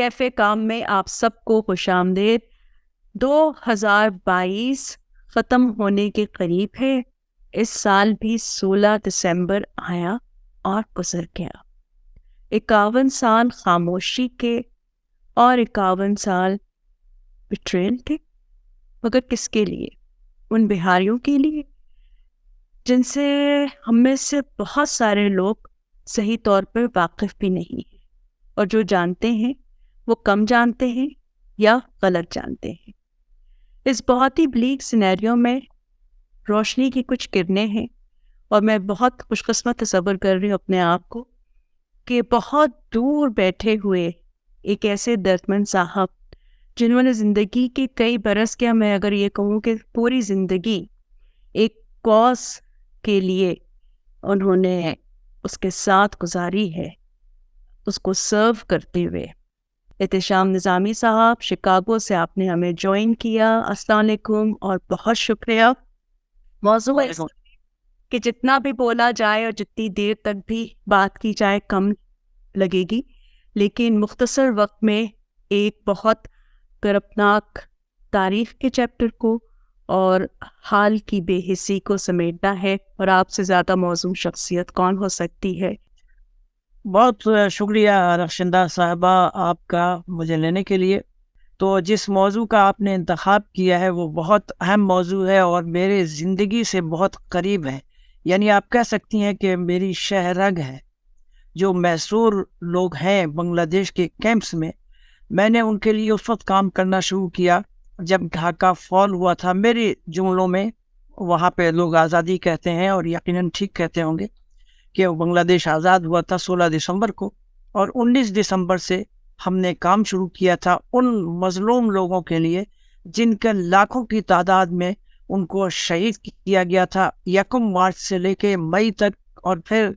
Cafe کام میں آپ سب کو خوش آمدید۔ 2022 ختم ہونے کے قریب ہے۔ اس سال بھی 16 دسمبر آیا اور گزر گیا۔ 51 سال خاموشی کے اور 51 سال بٹریل کے، مگر کس کے لیے؟ ان بہاریوں کے لیے جن سے ہم میں سے بہت سارے لوگ صحیح طور پر واقف بھی نہیں ہیں، اور جو جانتے ہیں وہ کم جانتے ہیں یا غلط جانتے ہیں۔ اس بہت ہی بلیک سینیریو میں روشنی کی کچھ کرنیں ہیں، اور میں بہت خوش قسمت تصور کر رہی ہوں اپنے آپ کو کہ بہت دور بیٹھے ہوئے ایک ایسے دردمند صاحب جنہوں نے زندگی کے کئی برس، کیا میں اگر یہ کہوں کہ پوری زندگی ایک کاز کے لیے انہوں نے اس کے ساتھ گزاری ہے، اس کو سرو کرتے ہوئے۔ احتشام نظامی صاحب، شکاگو سے آپ نے ہمیں جوائن کیا۔ السلام علیکم اور بہت شکریہ۔ موضوع ہے کہ جتنا بھی بولا جائے اور جتنی دیر تک بھی بات کی جائے کم لگے گی، لیکن مختصر وقت میں ایک بہت کرپناک تاریخ کے چیپٹر کو اور حال کی بے حسی کو سمیٹنا ہے، اور آپ سے زیادہ موزوں شخصیت کون ہو سکتی ہے؟ بہت شکریہ رخشندہ صاحبہ آپ کا مجھے لینے کے لیے۔ تو جس موضوع کا آپ نے انتخاب کیا ہے وہ بہت اہم موضوع ہے اور میرے زندگی سے بہت قریب ہے، یعنی آپ کہہ سکتی ہیں کہ میری شہ رگ ہے۔ جو محصور لوگ ہیں بنگلہ دیش کے کیمپس میں نے ان کے لیے اس وقت کام کرنا شروع کیا جب ڈھاکہ فال ہوا تھا۔ میرے جملوں میں وہاں پہ لوگ آزادی کہتے ہیں، اور یقیناً ٹھیک کہتے ہوں گے کہ بنگلہ دیش آزاد ہوا تھا 16 دسمبر کو، اور 19 دسمبر سے ہم نے کام شروع کیا تھا ان مظلوم لوگوں کے لیے جن کے لاکھوں کی تعداد میں ان کو شہید کیا گیا تھا 1 مارچ سے لے کے مئی تک، اور پھر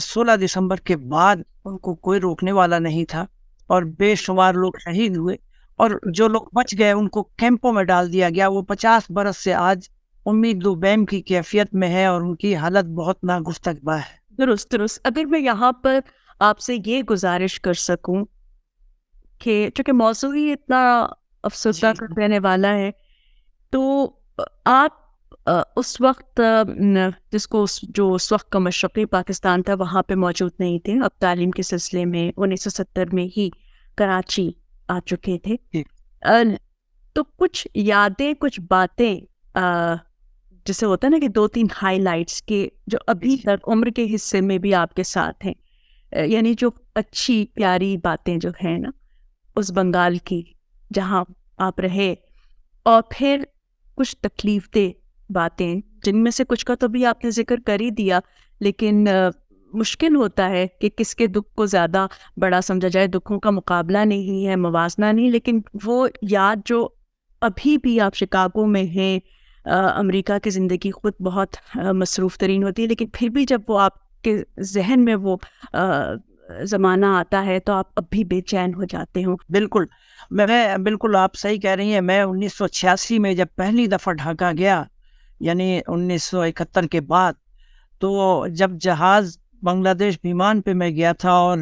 16 دسمبر کے بعد ان کو کوئی روکنے والا نہیں تھا، اور بے شمار لوگ شہید ہوئے، اور جو لوگ بچ گئے ان کو کیمپوں میں ڈال دیا گیا۔ وہ 50 برس سے آج امید و بیم کی کیفیت میں ہے، اور ان کی حالت بہت ناگفتگباں ہے۔ درست۔ اگر میں یہاں پر آپ سے یہ گزارش کر سکوں کہ چونکہ موضوع ہی اتنا افسردہ کر دینے والا ہے، تو آپ اس وقت جو اس وقت کا مشرقی پاکستان تھا وہاں پہ موجود نہیں تھے، اب تعلیم کے سلسلے میں 1970 میں ہی کراچی آ چکے تھے۔ تو کچھ یادیں، کچھ باتیں جیسے ہوتا ہے نا کہ 2-3 ہائی لائٹس کے جو ابھی تک عمر کے حصے میں بھی آپ کے ساتھ ہیں، یعنی جو اچھی پیاری باتیں جو ہیں نا اس بنگال کی جہاں آپ رہے، اور پھر کچھ تکلیف دہ باتیں جن میں سے کچھ کا تو بھی آپ نے ذکر کر ہی دیا، لیکن مشکل ہوتا ہے کہ کس کے دکھ کو زیادہ بڑا سمجھا جائے۔ دکھوں کا مقابلہ نہیں ہے، موازنہ نہیں، لیکن وہ یاد جو ابھی بھی آپ شکاگو میں ہیں، امریکہ کی زندگی خود بہت مصروف ترین ہوتی ہے، لیکن پھر بھی جب وہ آپ کے ذہن میں وہ زمانہ آتا ہے تو آپ اب بھی بے چین ہو جاتے ہوں۔ بالکل آپ صحیح کہہ رہی ہیں۔ میں 1986 میں جب پہلی دفعہ ڈھاکہ گیا، یعنی 1971 کے بعد، تو جب جہاز بنگلہ دیش بیمان پہ میں گیا تھا اور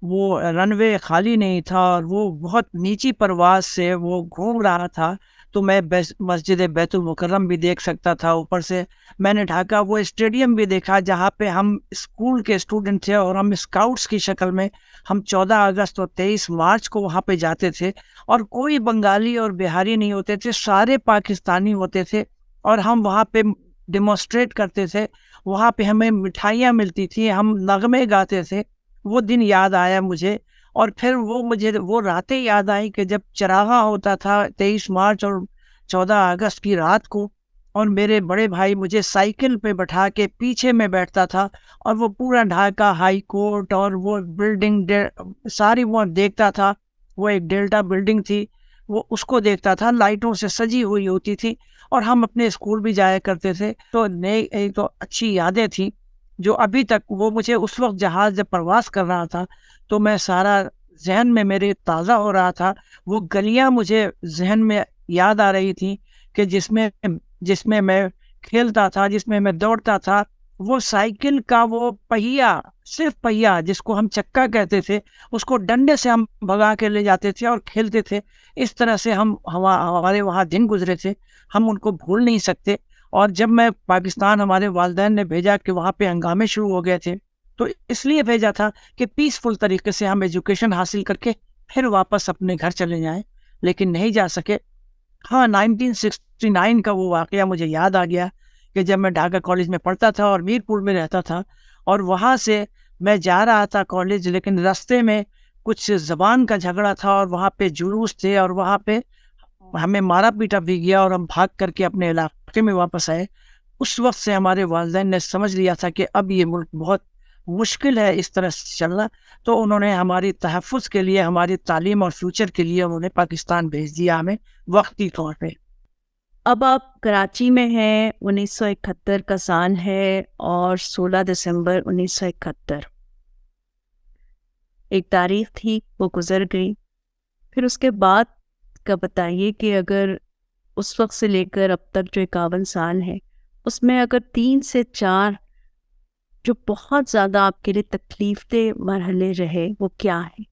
وہ رن وے خالی نہیں تھا اور وہ بہت نیچی پرواز سے وہ گھوم رہا تھا، تو میں مسجد بیت المکرم بھی دیکھ سکتا تھا اوپر سے۔ میں نے ڈھاکہ وہ اسٹیڈیم بھی دیکھا جہاں پہ ہم اسکول کے اسٹوڈنٹ تھے، اور ہم اسکاؤٹس کی شکل میں ہم 14 اگست اور 23 مارچ کو وہاں پہ جاتے تھے، اور کوئی بنگالی اور بہاری نہیں ہوتے تھے، سارے پاکستانی ہوتے تھے، اور ہم وہاں پہ ڈیمونسٹریٹ کرتے تھے۔ وہاں پہ ہمیں مٹھائیاں ملتی تھیں، ہم نغمے گاتے تھے۔ وہ دن یاد آیا مجھے، اور پھر مجھے وہ راتیں یاد آئیں کہ جب چراغاں ہوتا تھا 23 مارچ اور 14 اگست کی رات کو، اور میرے بڑے بھائی مجھے سائیکل پہ بٹھا کے پیچھے میں بیٹھتا تھا، اور وہ پورا ڈھاکہ ہائی کورٹ اور وہ بلڈنگ ساری وہ دیکھتا تھا۔ وہ ایک ڈیلٹا بلڈنگ تھی، وہ اس کو دیکھتا تھا، لائٹوں سے سجی ہوئی ہوتی تھی، اور ہم اپنے اسکول بھی جایا کرتے تھے۔ تو ایک تو اچھی یادیں تھیں جو ابھی تک وہ مجھے اس وقت جہاز جب پرواز کر رہا تھا تو میں سارا ذہن میں میرے تازہ ہو رہا تھا۔ وہ گلیاں مجھے ذہن میں یاد آ رہی تھیں کہ جس میں میں کھیلتا تھا، جس میں دوڑتا تھا، وہ سائیکل کا وہ پہیا، صرف پہیا جس کو ہم چکا کہتے تھے، اس کو ڈنڈے سے ہم بھگا کے لے جاتے تھے اور کھیلتے تھے. اس طرح سے ہمارے وہاں دن گزرے تھے، ہم ان کو بھول نہیں سکتے. اور جب میں پاکستان، ہمارے والدین نے بھیجا کہ وہاں پہ ہنگامے شروع ہو گئے تھے، تو اس لیے بھیجا تھا کہ پیسفل طریقے سے ہم ایجوکیشن حاصل کر کے پھر واپس اپنے گھر چلے جائیں، لیکن نہیں جا سکے. ہاں 1969 کا وہ واقعہ مجھے یاد آ گیا کہ جب میں ڈھاکہ کالج میں پڑھتا تھا اور میرپور میں رہتا تھا، اور وہاں سے میں جا رہا تھا کالج، لیکن راستے میں کچھ زبان کا جھگڑا تھا اور وہاں پہ جلوس تھے اور وہاں پہ ہمیں مارا پیٹا بھی گیا اور ہم بھاگ کر کے اپنے علاقے میں واپس آئے. اس وقت سے ہمارے والدین نے سمجھ لیا تھا کہ اب یہ ملک بہت مشکل ہے اس طرح سے چلنا، تو انہوں نے ہماری تحفظ کے لیے، ہماری تعلیم اور فیوچر کے لیے انہوں نے پاکستان بھیج دیا ہمیں وقتی طور پہ. اب آپ کراچی میں ہیں، 1971 کا سال ہے اور 16 دسمبر 1971 ایک تاریخ تھی، وہ گزر گئی. پھر اس کے بعد کا بتائیے کہ اگر اس وقت سے لے کر اب تک جو 51 سال ہے، اس میں اگر 3 سے 4 جو بہت زیادہ آپ کے لیے تکلیف دہ مرحلے رہے، وہ کیا ہے؟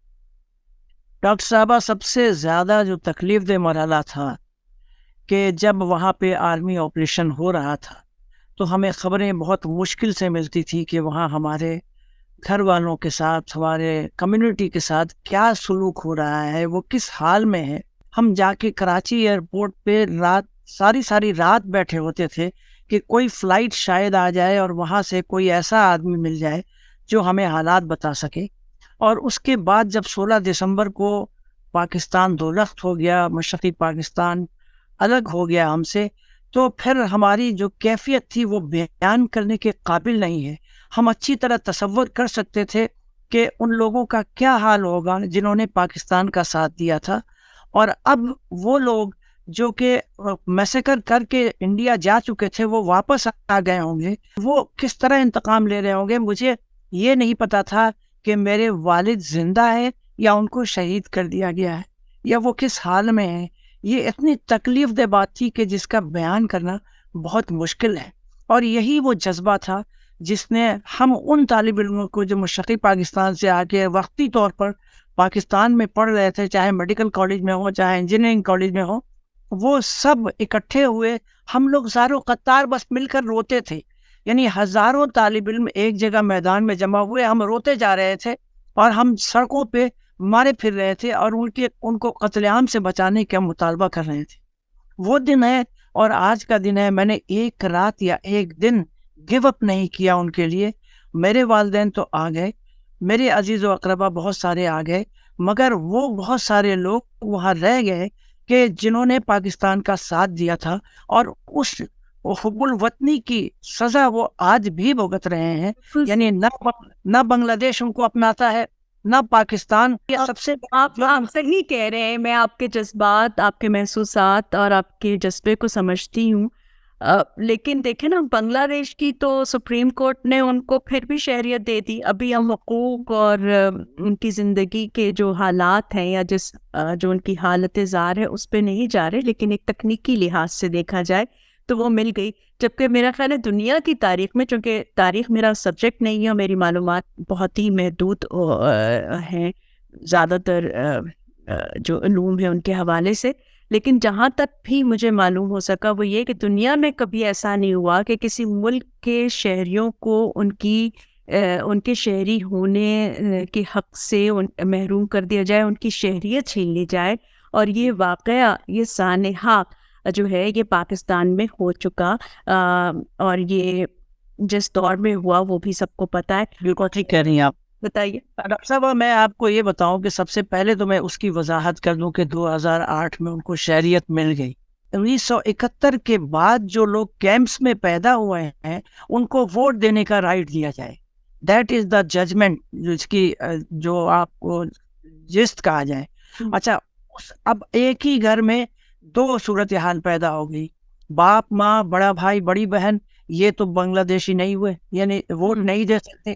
ڈاکٹر صاحبہ، سب سے زیادہ جو تکلیف دہ مرحلہ تھا کہ جب وہاں پہ آرمی آپریشن ہو رہا تھا تو ہمیں خبریں بہت مشکل سے ملتی تھی کہ وہاں ہمارے گھر والوں کے ساتھ، ہمارے کمیونٹی کے ساتھ کیا سلوک ہو رہا ہے، وہ کس حال میں ہے. ہم جا کے کراچی ایئرپورٹ پہ ساری رات بیٹھے ہوتے تھے کہ کوئی فلائٹ شاید آ جائے اور وہاں سے کوئی ایسا آدمی مل جائے جو ہمیں حالات بتا سکے. اور اس کے بعد جب 16 دسمبر کو پاکستان دو لخت ہو گیا، مشرقی پاکستان الگ ہو گیا ہم سے، تو پھر ہماری جو کیفیت تھی وہ بیان کرنے کے قابل نہیں ہے. ہم اچھی طرح تصور کر سکتے تھے کہ ان لوگوں کا کیا حال ہوگا جنہوں نے پاکستان کا ساتھ دیا تھا، اور اب وہ لوگ جو کہ میسیکر کر کے انڈیا جا چکے تھے وہ واپس آ گئے ہوں گے، وہ کس طرح انتقام لے رہے ہوں گے. مجھے یہ نہیں پتا تھا کہ میرے والد زندہ ہے یا ان کو شہید کر دیا گیا ہے یا وہ کس حال میں ہیں. یہ اتنی تکلیف دہ بات تھی کہ جس کا بیان کرنا بہت مشکل ہے. اور یہی وہ جذبہ تھا جس نے ہم ان طالب علموں کو جو مشرقی پاکستان سے آ کے وقتی طور پر پاکستان میں پڑھ رہے تھے، چاہے میڈیکل کالج میں ہو چاہے انجینئرنگ کالج میں ہو، وہ سب اکٹھے ہوئے. ہم لوگ زارو قطار بس مل کر روتے تھے، یعنی ہزاروں طالب علم ایک جگہ میدان میں جمع ہوئے، ہم روتے جا رہے تھے اور ہم سڑکوں پہ مارے پھر رہے تھے اور ان کو قتل عام سے بچانے کا مطالبہ کر رہے تھے. وہ دن ہے اور آج کا دن ہے. میں نے ایک رات یا ایک دن گیو اپ نہیں کیا ان کے لیے. میرے والدین تو آ گئے، میرے عزیز و اقربا بہت سارے آ گئے، مگر وہ بہت سارے لوگ وہاں رہ گئے کہ جنہوں نے پاکستان کا ساتھ دیا تھا، اور اس حب الوطنی کی سزا وہ آج بھی بھگت رہے ہیں. یعنی نہ بنگلہ دیش ان کو اپناتا ہے نہ پاکستان. سب سے آپ صحیح کہہ رہے ہیں. میں آپ کے جذبات، آپ کے محسوسات اور آپ کے جذبے کو سمجھتی ہوں، لیکن دیکھیں نا، بنگلہ دیش کی تو سپریم کورٹ نے ان کو پھر بھی شہریت دے دی. ابھی ہم حقوق اور ان کی زندگی کے جو حالات ہیں یا جو ان کی حالت زار ہے اس پہ نہیں جا رہے، لیکن ایک تکنیکی لحاظ سے دیکھا جائے تو وہ مل گئی. جبکہ میرا خیال ہے دنیا کی تاریخ میں، چونکہ تاریخ میرا سبجیکٹ نہیں ہے، میری معلومات بہت ہی محدود ہیں زیادہ تر جو علوم ہیں ان کے حوالے سے، لیکن جہاں تک بھی مجھے معلوم ہو سکا وہ یہ کہ دنیا میں کبھی ایسا نہیں ہوا کہ کسی ملک کے شہریوں کو ان کے شہری ہونے کے حق سے محروم کر دیا جائے، ان کی شہریت چھین لی جائے. اور یہ واقعہ، یہ سانحہ جو ہے یہ پاکستان میں ہو چکا، اور یہ جس دور میں ہوا وہ بھی سب کو پتہ ہے. بالکل ٹھیک کہہ رہی ہیں آپ. بتائیے ڈاکٹر صاحب، میں آپ کو یہ بتاؤں کہ سب سے پہلے تو میں اس کی وضاحت کر دوں کہ 2008 میں ان کو شہریت مل گئی. 1971 کے بعد جو لوگ کیمپس میں پیدا ہوئے ہیں ان کو ووٹ دینے کا رائٹ دیا جائے. دیٹ از دا ججمنٹ، جس کی جو آپ کو جست کہا جائے. اچھا، اب ایک ہی گھر میں دو صورتحال پیدا ہو گئی. باپ ماں، بڑا بھائی بڑی بہن، یہ تو بنگلہ دیشی نہیں ہوئے، یعنی ووٹ نہیں دے سکتے.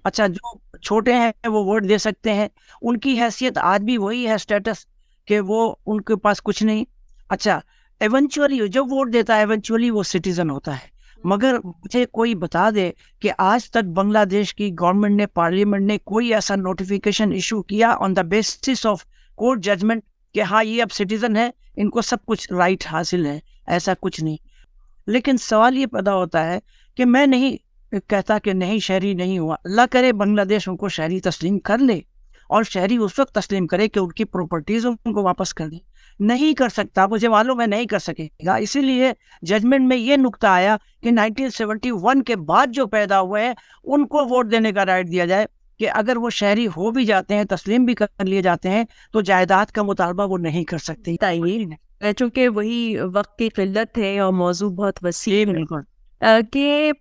اچھا، جو چھوٹے ہیں وہ ووٹ دے سکتے ہیں. ان کی حیثیت آج بھی وہی ہے، اسٹیٹس، کہ وہ ان کے پاس کچھ نہیں. اچھا، ایونچولی جو ووٹ دیتا ہے ایونچولی وہ سٹیزن ہوتا ہے. مگر مجھے کوئی بتا دے کہ آج تک بنگلہ دیش کی گورنمنٹ نے، پارلیمنٹ نے کوئی ایسا نوٹیفیکیشن ایشو کیا on the basis of court judgment کہ ہاں یہ اب سٹیزن ہے، ان کو سب کچھ رائٹ حاصل ہے. ایسا کچھ نہیں. لیکن سوال یہ پیدا ہوتا ہے کہ میں نہیں کہتا کہ نہیں شہری نہیں ہوا، اللہ کرے بنگلہ دیش ان کو شہری تسلیم کر لے، اور شہری اس وقت تسلیم کرے کہ ان کی پراپرٹیز ان کو واپس کر دیں. نہیں کر سکتا، مجھے معلوم ہے نہیں کر سکے گا. اسی لیے ججمنٹ میں یہ نقطہ آیا کہ 1971 کے بعد جو پیدا ہوئے ہیں ان کو ووٹ دینے کا رائٹ دیا جائے، کہ اگر وہ شہری ہو بھی جاتے ہیں، تسلیم بھی کر لیے جاتے ہیں، تو جائیداد کا مطالبہ وہ نہیں کر سکتے. چونکہ وہی وقت کی قلت ہے اور موضوع بہت وسیع ہے. بالکل. کہ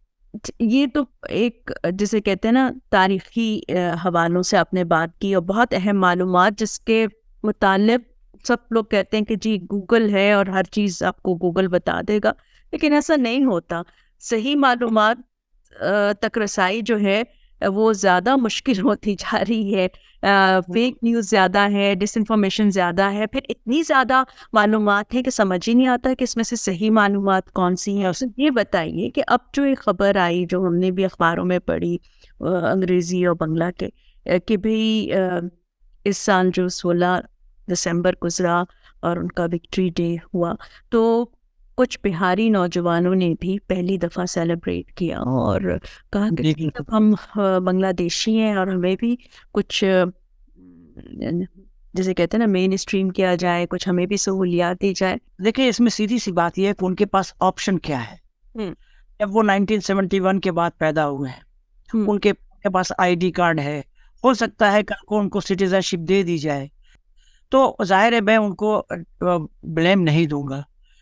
یہ تو ایک جسے کہتے ہیں نا تاریخی حوالوں سے آپ نے بات کی، اور بہت اہم معلومات جس کے متعلق سب لوگ کہتے ہیں کہ جی گوگل ہے اور ہر چیز آپ کو گوگل بتا دے گا، لیکن ایسا نہیں ہوتا. صحیح معلومات تک رسائی جو ہے وہ زیادہ مشکل ہوتی جا رہی ہے. فیک نیوز زیادہ ہے، ڈس انفارمیشن زیادہ ہے، پھر اتنی زیادہ معلومات ہیں کہ سمجھ ہی نہیں آتا کہ اس میں سے صحیح معلومات کون سی ہیں. یہ بتائیے کہ اب جو ایک خبر آئی جو ہم نے بھی اخباروں میں پڑھی انگریزی اور بنگلہ کے، کہ بھئی اس سال جو 16 دسمبر گزرا اور ان کا وکٹری ڈے ہوا، تو کچھ بہاری نوجوانوں نے بھی پہلی دفعہ سیلیبریٹ کیا اور کہا کہ ہم بنگلہ دیشی ہیں اور ہمیں بھی کچھ جسے کہتے ہیں نا مین اسٹریم کیا جائے، کچھ ہمیں بھی سہولیات دی جائے. دیکھیں اس میں سیدھی سی بات یہ ہے کہ ان کے پاس آپشن کیا ہے. جب وہ 1971 کے بعد پیدا ہوئے ہیں، ان کے پاس آئی ڈی کارڈ ہے، ہو سکتا ہے کل کو ان کو سٹیزن شپ دے دی جائے، تو ظاہر ہے میں ان کو بلیم نہیں دوں گا،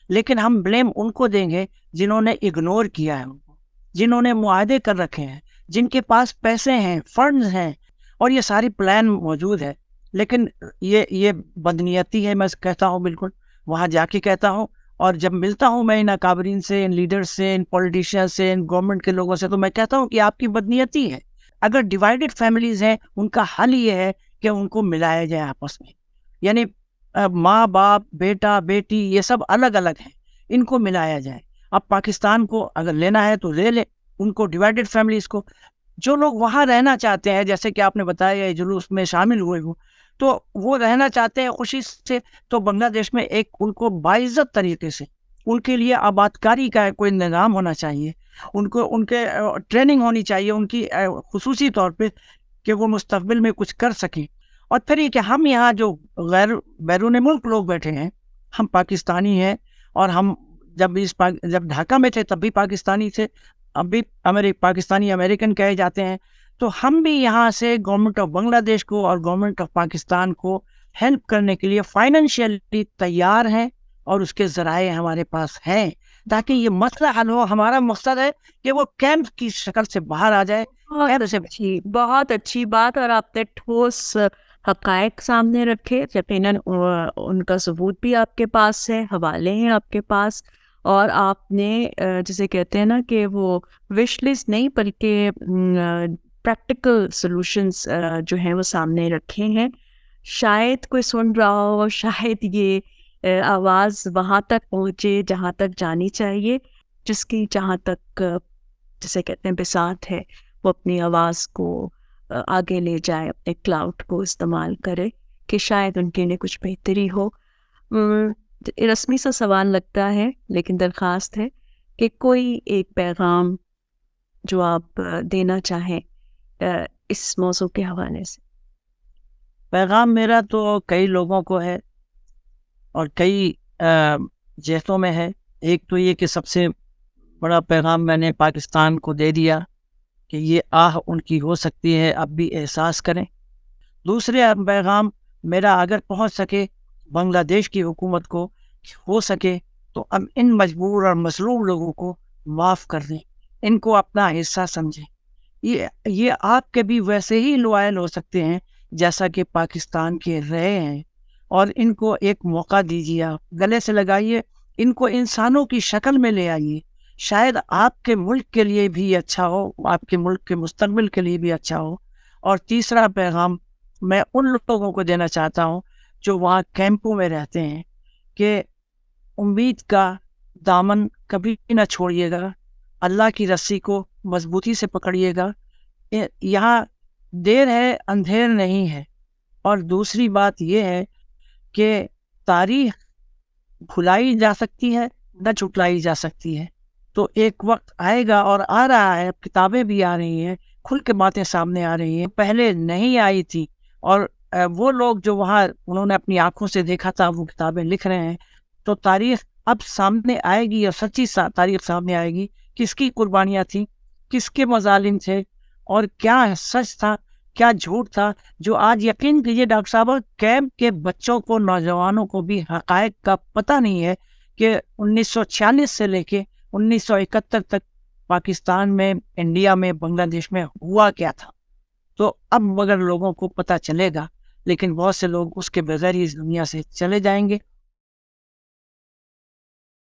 لیکن ہم بلیم ان کو دیں گے جنہوں نے اگنور کیا ہے، ان کو جنہوں نے معاہدے کر رکھے ہیں، جن کے پاس پیسے ہیں، فنڈز ہیں، اور یہ ساری پلان موجود ہے. لیکن یہ بدنیتی ہے، میں کہتا ہوں بالکل وہاں جا کے کہتا ہوں. اور جب ملتا ہوں میں ان اکابرین سے، ان لیڈر سے، ان پولیٹیشین سے، ان گورنمنٹ کے لوگوں سے، تو میں کہتا ہوں کہ آپ کی بدنیتی ہے. اگر ڈیوائیڈڈ فیملیز ہیں، ان کا حل یہ ہے کہ ان کو ملایا جائے آپس میں. یعنی ماں باپ، بیٹا بیٹی، یہ سب الگ الگ ہیں، ان کو ملایا جائے. اب پاکستان کو اگر لینا ہے تو لے لے ان کو، ڈیوائیڈڈ فیملیز کو. جو لوگ وہاں رہنا چاہتے ہیں، جیسے کہ آپ نے بتایا یہ جلوس میں شامل ہوئے ہوں، تو وہ رہنا چاہتے ہیں خوشی سے، تو بنگلہ دیش میں ایک ان کو باعزت طریقے سے ان کے لیے آبادکاری کا کوئی نظام ہونا چاہیے، ان کے ٹریننگ ہونی چاہیے ان کی خصوصی طور پہ، کہ وہ مستقبل میں کچھ کر سکیں. اور پھر یہ کہ ہم یہاں جو بیرون ملک لوگ بیٹھے ہیں، ہم پاکستانی ہیں، اور ہم جب ڈھاکہ میں تھے تب بھی پاکستانی تھے، اب بھی پاکستانی امریکن کہے جاتے ہیں. تو ہم بھی یہاں سے گورنمنٹ آف بنگلہ دیش کو اور گورنمنٹ آف پاکستان کو ہیلپ کرنے کے لیے فائنینشیلی تیار ہیں، اور اس کے ذرائع ہمارے پاس ہیں، تاکہ یہ مسئلہ حل ہو. ہمارا مقصد ہے کہ وہ کیمپ کی شکل سے باہر آ جائے. بہت اچھی بات، اور آپ نے ٹھوس حقائق سامنے رکھے. یقیناً ان کا ثبوت بھی آپ کے پاس ہے، حوالے ہیں آپ کے پاس، اور آپ نے جسے کہتے ہیں نا کہ وہ وش لسٹ نہیں بلکہ پریکٹیکل سولوشنز جو ہیں وہ سامنے رکھے ہیں. شاید کوئی سن رہا ہو، شاید یہ آواز وہاں تک پہنچے جہاں تک جانی چاہیے، جس کی جہاں تک جسے کہتے ہیں بساط ہے، وہ اپنی آواز کو آگے لے جائے، اپنے کلاؤڈ کو استعمال کرے، کہ شاید ان کے لیے کچھ بہتری ہو. رسمی سا سوال لگتا ہے، لیکن درخواست ہے کہ کوئی ایک پیغام جو آپ دینا چاہیں اس موضوع کے حوالے سے. پیغام میرا تو کئی لوگوں کو ہے اور کئی جہتوں میں ہے. ایک تو یہ کہ سب سے بڑا پیغام میں نے پاکستان کو دے دیا کہ یہ آہ ان کی ہو سکتی ہے، اب بھی احساس کریں. دوسرے پیغام میرا اگر پہنچ سکے بنگلہ دیش کی حکومت کو، ہو سکے تو اب ان مجبور اور مظلوم لوگوں کو معاف کر دیں، ان کو اپنا حصہ سمجھیں. یہ آپ کے بھی ویسے ہی لوائل ہو سکتے ہیں جیسا کہ پاکستان کے رہے ہیں، اور ان کو ایک موقع دیجیے، آپ گلے سے لگائیے، ان کو انسانوں کی شکل میں لے آئیے. شاید آپ کے ملک کے لیے بھی اچھا ہو، آپ کے ملک کے مستقبل کے لیے بھی اچھا ہو. اور تیسرا پیغام میں ان لوگوں کو دینا چاہتا ہوں جو وہاں کیمپوں میں رہتے ہیں، کہ امید کا دامن کبھی نہ چھوڑیے گا. اللہ کی رسی کو مضبوطی سے پکڑیے گا. یہاں دیر ہے اندھیر نہیں ہے. اور دوسری بات یہ ہے کہ تاریخ بھلائی جا سکتی ہے نہ چٹلائی جا سکتی ہے. تو ایک وقت آئے گا اور آ رہا ہے, اب کتابیں بھی آ رہی ہیں, کھل کے باتیں سامنے آ رہی ہیں, پہلے نہیں آئی تھی. اور وہ لوگ جو وہاں انہوں نے اپنی آنکھوں سے دیکھا تھا وہ کتابیں لکھ رہے ہیں. تو تاریخ اب سامنے آئے گی اور سچی تاریخ سامنے آئے گی. کس کی قربانیاں تھیں, کس کے مظالم تھے, اور کیا سچ تھا کیا جھوٹ تھا, جو آج یقین کیجیے ڈاکٹر صاحب کیمپ کے بچوں کو, نوجوانوں کو بھی حقائق کا پتہ نہیں ہے کہ 1946 سے لے کے 1971 تک پاکستان میں, انڈیا میں, بنگلہ دیش میں ہوا کیا تھا. تو اب مگر لوگوں کو پتہ چلے گا, لیکن بہت سے لوگ اس کے بغیر ہی اس دنیا سے چلے جائیں گے.